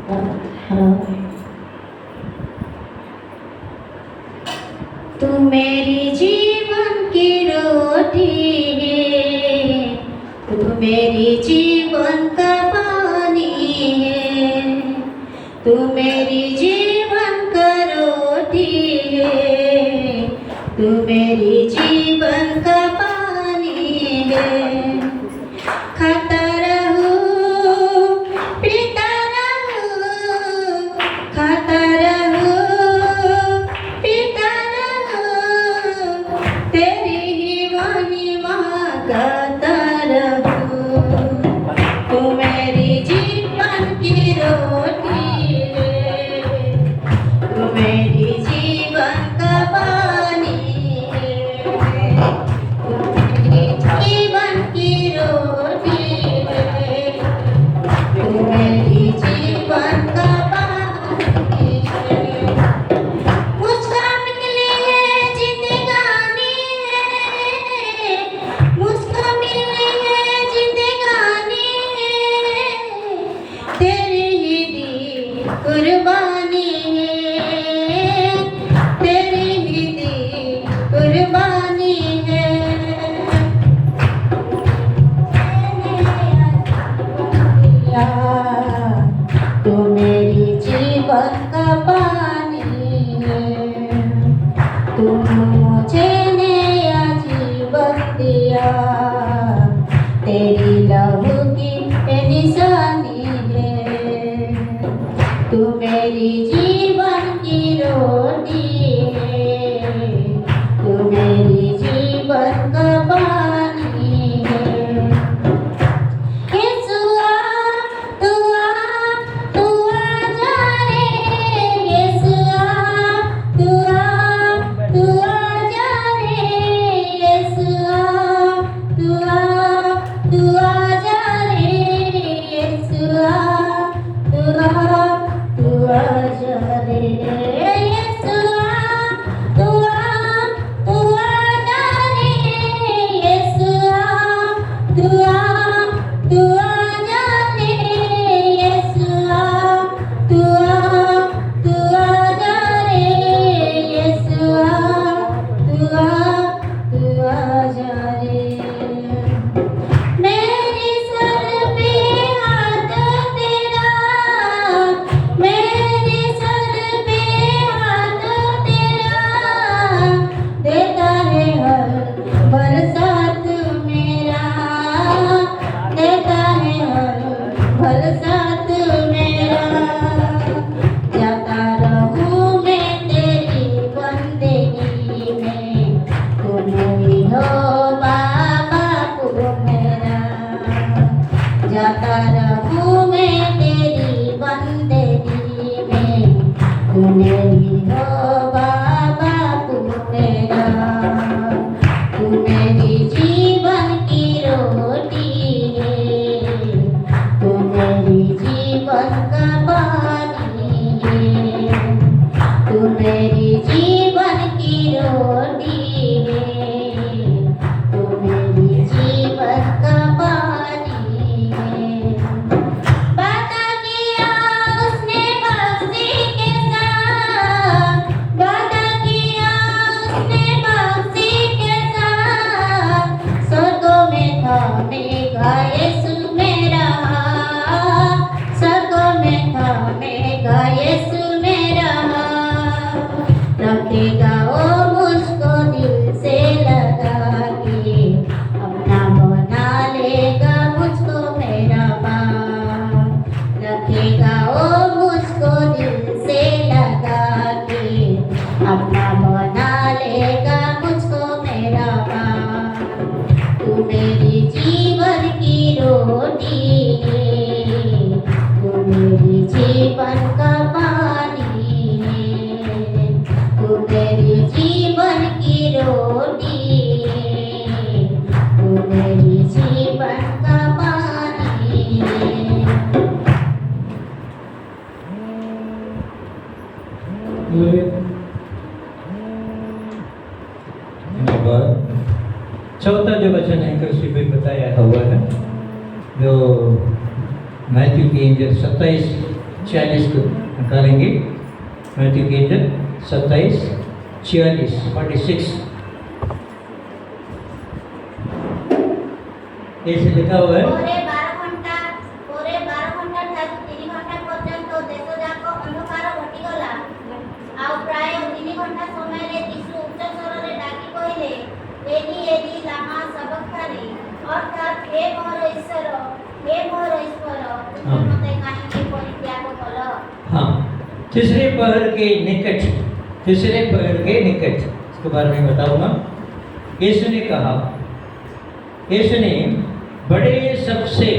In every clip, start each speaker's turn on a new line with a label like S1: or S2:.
S1: Hello. तू मेरी जीवन की रोटी है, तू मेरी जीवन का पानी है, तू मेरी जीवन का रोटी है, तू मेरी जीवन का पानी है। खाता रहूं, पीता रहूं, खाता रहूं, पीता रहूं, तेरी ही महिमा गाता रहूं। तू मेरी जीवन की रोटी है, तू मेरी जीवन का पानी है, तू मेरी जीवन की रोटी है, तू मेरी जीवन का पानी है। मुझको मिली है जिंदगानी है, मुझको मिली है जिंदगानी है, तेरी ही दी कुर्बानी है, तेरी ही दी कुर्बानी है। तू मेरी जीवन का पानी है, तू मुझे नया जीवन दिया, तेरी लहू की निशानी है। तू मेरी जीवन की रोटी है, तू मेरी जीवन का पानी है। येसुआ तू आ जा रे, येसुआ तू आ जा रे, येसुआ तू आ जा रे, येसुआ तू आ जा रे, येसुआ तू आ जा रे, येसुआ तू आ जा रे, येसुआ तू आ जा रे, येसुआ तू आ जा रे। मेरे सर पे हाथ तेरा, मेरे सर पे हाथ तेरा, देता है हर बरसात मेरा, देता है हर बरसात मेरा। जाता रहूं मैं तेरी बंदगी में, तुम ही हो बापू मेरा। जाता रहूं मैं तेरी बंदगी में, तुम ही हो बापू मेरा। तू मेरी जीवन की रोटी है, तू मेरी जीवन का पानी है, तू मेरी जीवन की रोटी है, तू मेरी जीवन का पानी है। वादा किया उसने बख्शी के साथ, वादा किया उसने बख्शी के साथ, स्वर्गों में थामेगा यीशु मेरा हाथ, स्वर्गों में थामेगा यीशु मेरा हाथ। रखेगा वो मुझको दिल से लगा के, अपना बना लेगा मुझको मेरा बाप। रखेगा वो मुझको दिल से लगा के, अपना बना लेगा मुझको मेरा बाप। तू मेरी जीवन की रोटी है, तू मेरी जीवन का पानी है, तू मेरी जीवन की रोटी है, तू मेरी जीवन का पानी है।
S2: चौथा जो वचन है कृषि पे बताया हुआ है, जो मैथ्यू की इंजल 27 40 को निकालेंगे। मल्टीप्लिकेटर 27 46 46 ऐसे लिखा हुआ है।
S1: पूरे 12 घंटा तक 3 घंटा पर्यंत देश जाक अंधकार घटिगला आ प्राय 3 घंटा समय रे यीशु उच्च स्वर रे डाकी कहिले एली एली लामा सबक्तानी अर्थात हे मोर ईश्वर मते काहे परित्याग कल।
S2: हाँ, तीसरे पहर के निकट इसके बारे में बताऊंगा। यीशु ने कहा, यीशु ने बड़े शब्द से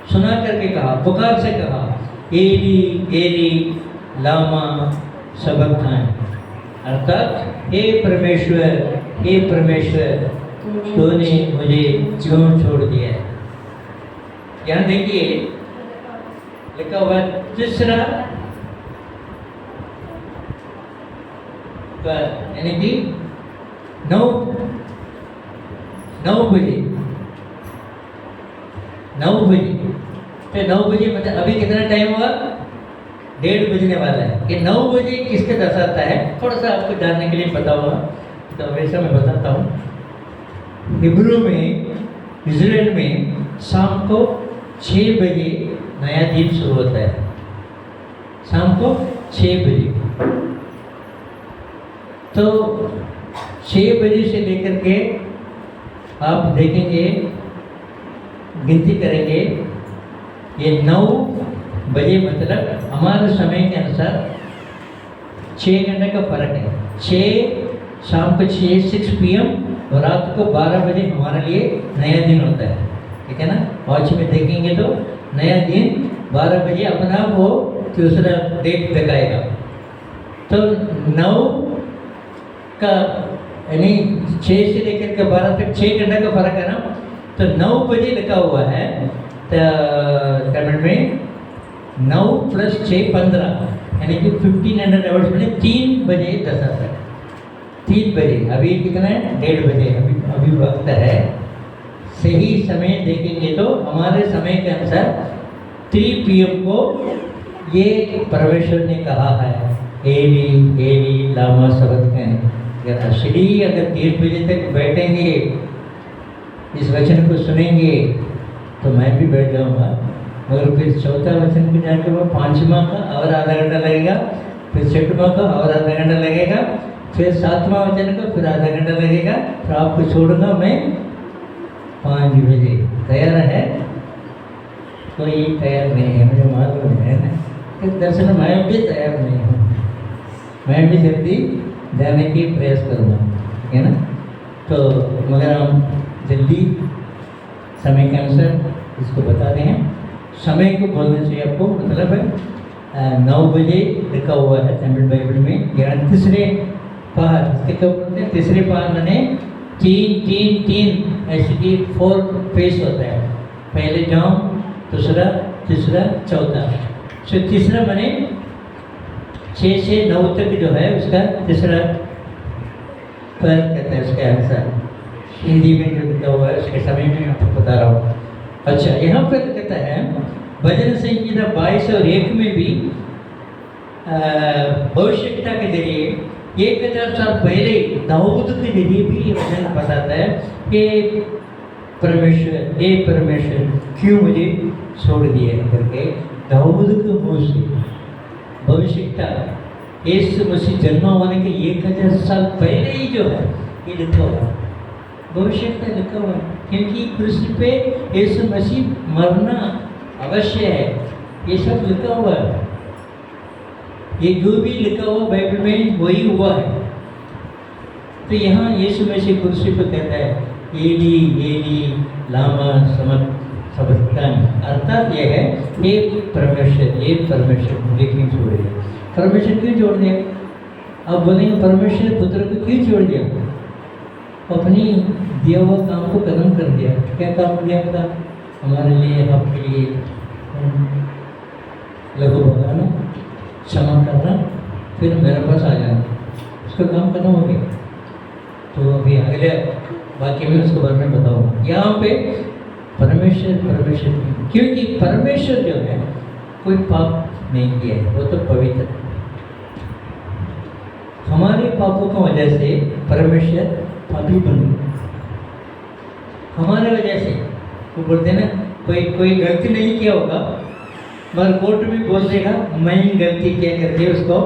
S2: सुना करके कहा, पुकार से कहा, एली एली लामा सबक्तानी, अर्थात हे परमेश्वर तूने मुझे क्यों छोड़ दिया है। यहाँ देखिए लिखा हुआ तीसरा यानी कि 9 बजे तो 9 बजे मतलब अभी कितना टाइम हुआ, 1:30 बजने वाला है। कि 9 बजे किसके दर्शाता है, थोड़ा सा आपको जानने के लिए पता होगा तो वैसा मैं बताता हूँ। हिब्रू में, इजराइल में शाम को 6 बजे नया दिन शुरू होता है, शाम को 6 बजे। तो 6 बजे से लेकर के आप देखेंगे, गिनती करेंगे, ये 9 बजे मतलब हमारे समय के अनुसार 6 घंटे का फर्क है। 6 शाम को 6 PM और रात को 12 बजे हमारे लिए नया दिन होता है, ठीक है ना। वॉच में देखेंगे तो नया दिन 12 बजे अपना आप वो दूसरा डेट दिखाएगा। तो 9 का यानी 6 से लेकर के 12 तक 6 घंटे का फर्क है ना। तो 9 बजे लिखा हुआ है तो तमिल में 9 + 6 15 यानी कि 1500 आवर्स में 3 बजे 10 तक 3 बजे। अभी कितना है, 1:30 बजे अभी वक्त है। सही समय देखेंगे तो हमारे समय के अनुसार 3 PM को ये परमेश्वर ने कहा है, एली एली लामा सबक्तानी। असली अगर 3 बजे तक बैठेंगे, इस वचन को सुनेंगे तो मैं भी बैठ जाऊंगा, मगर फिर चौथा वचन पे जाके वो 5वां का और आधा घंटा लगेगा, फिर 6वां का और आधा घंटा लगेगा, फिर 7वां वचन का फिर आधा घंटा लगेगा। फिर आपको छोड़ूंगा मैं 5 बजे। तैयार है? कोई तैयार नहीं है, मुझे मालूम है ना। दर्शन मैं भी तैयार नहीं हूँ, मैं भी जल्दी जाने की प्रयास करूँगा, है ना। तो मगर हम जल्दी समय के अनुसार इसको बता रहे हैं। समय को बोलने से आपको मतलब है 9 बजे लिखा हुआ है तमिल बाइबल में। यहाँ तीसरे पहर, इसके क्या बोलते हैं, तीसरे पहर मैंने 3 ऐसे कि 4 फेस होता है, पहले जाऊँ, दूसरा, तीसरा, चौथा। तो तीसरा मैंने 6 से 9 तक जो है उसका तीसरा पहर कहते हैं उसके अनुसार। हिंदी में जो लिखा हुआ है उसके समय में आपको बता रहा हूँ। अच्छा, यहाँ पर कहता है भजन संहिता 22 और 1 में भी भविष्यता के जरिए 1000 साल पहले दाऊद के जरिए भी ये वचन बताता है कि परमेश्वर क्यों मुझे छोड़ दिए करके दाऊद के मुँह से भविष्यता यीशु मसीह जन्म होने के 1000 साल पहले ही जो है ये लिखा हुआ है, भविष्यता लिखा हुआ है। क्योंकि क्रूस पे यीशु मसीह मरना अवश्य है, ये सब लिखा हुआ है। ये जो भी लिखा हुआ बाइबल में वही हुआ है। तो यहाँ यीशु मसीह क्रूस पे कहता है एली एली लामा सबक्तानी, अर्थात यह है ये परमेश्वर मुझे क्यों छोड़ दिया। परमेश्वर क्यों छोड़ दिया? अब बोलेंगे परमेश्वर पुत्र को क्यों छोड़ दिया? अपनी दिया हुआ काम को खत्म कर दिया। क्या काम दिया था हमारे लिए, आपके लिए? लघु भगाना, क्षमा करना, फिर मेरे पास आ जाना, उसका काम खत्म हो गया। तो अभी अगले वाक्य में उसके बारे में बताऊँगा। यहाँ पे परमेश्वर क्योंकि परमेश्वर जो है कोई पाप नहीं किया है, वो तो पवित्र है। हमारे पापों की वजह से परमेश्वर पापी बन गए, हमारे वजह से। वो बोलते हैं ना, कोई गलती नहीं किया होगा मगर कोर्ट में बोल देगा मैं ही गलती किया करके उसको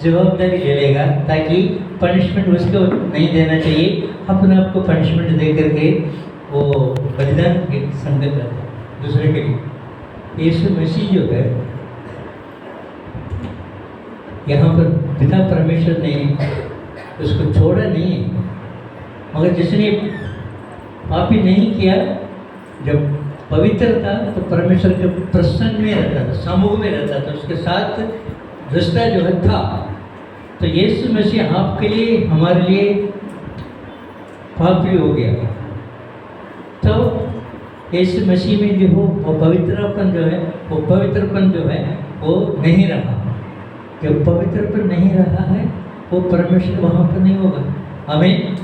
S2: जवाबदारी ले लेगा, ताकि पनिशमेंट उसको नहीं देना चाहिए, अपने आप को पनिशमेंट दे करके वो बलिदान की संगत करता है दूसरे के लिए। यीशु मसीह जो है यहाँ पर पिता परमेश्वर ने उसको छोड़ा नहीं है, मगर जिसने पापी नहीं किया, जब पवित्र था तो परमेश्वर के प्रसन्न में रहता था, समूह में रहता था, उसके साथ रिश्ता जो है था। तो यीशु मसीह आपके लिए, हमारे लिए पापी हो गया, तो यीशु मसीह में जो हो वो पवित्रपन जो है वो नहीं रहा। जब पवित्रपन नहीं रहा है वो परमेश्वर वहाँ पर नहीं होगा। आमीन।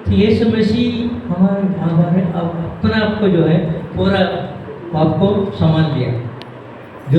S2: तो यीशु मसीह हमारे अपने आप को जो है पूरा आपको समान दिया।